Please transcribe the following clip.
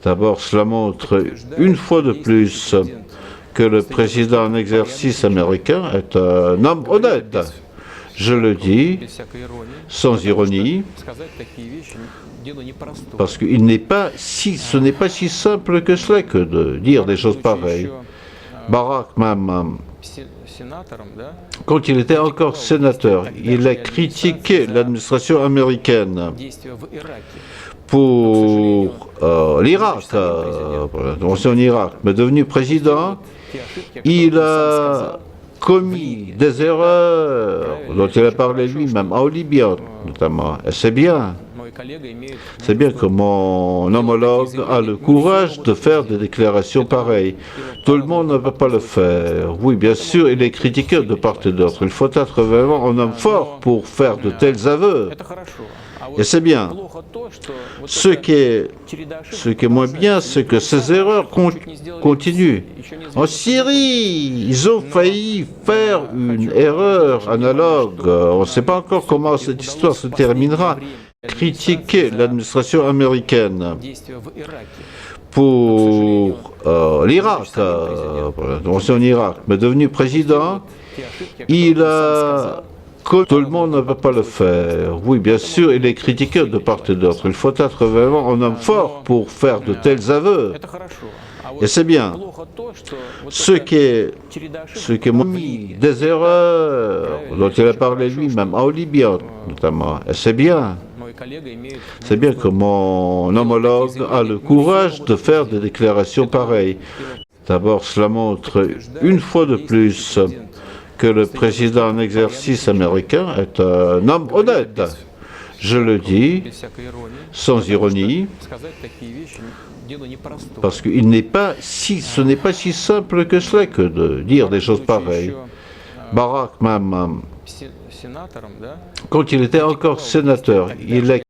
D'abord, cela montre une fois de plus que le président en exercice américain est un homme honnête. Je le dis sans ironie, parce que ce n'est pas si simple que cela que de dire des choses pareilles. Barack même, quand il était encore sénateur, il a critiqué l'administration américaine pour l'Irak, pour l'intervention en Irak, mais devenu président, il a commis des erreurs dont il a parlé lui-même, en Libye notamment. Et c'est bien que mon homologue a le courage de faire des déclarations pareilles. Tout le monde ne peut pas le faire. Oui, bien sûr, il est critiqué de part et d'autre. Il faut être vraiment un homme fort pour faire de tels aveux. Et c'est bien. Ce qui est moins bien, c'est que ces erreurs continuent. En Syrie, ils ont failli faire une erreur analogue. On ne sait pas encore comment cette histoire se terminera. Critiquer l'administration américaine pour l'Irak, pour l'intervention en Irak, mais devenu président, il a... Tout le monde ne peut pas le faire. Oui, bien sûr, il est critiqué de part et d'autre. Il faut être vraiment un homme fort pour faire de tels aveux. Et c'est bien. Ce qui est moins des erreurs dont il a parlé lui-même, en Libye notamment. Et c'est bien que mon homologue a le courage de faire des déclarations pareilles. D'abord, cela montre une fois de plus que le président en exercice américain est un homme honnête. Je le dis sans ironie, parce que ce n'est pas si simple que cela que de dire des choses pareilles. Barack même, quand il était encore sénateur, il a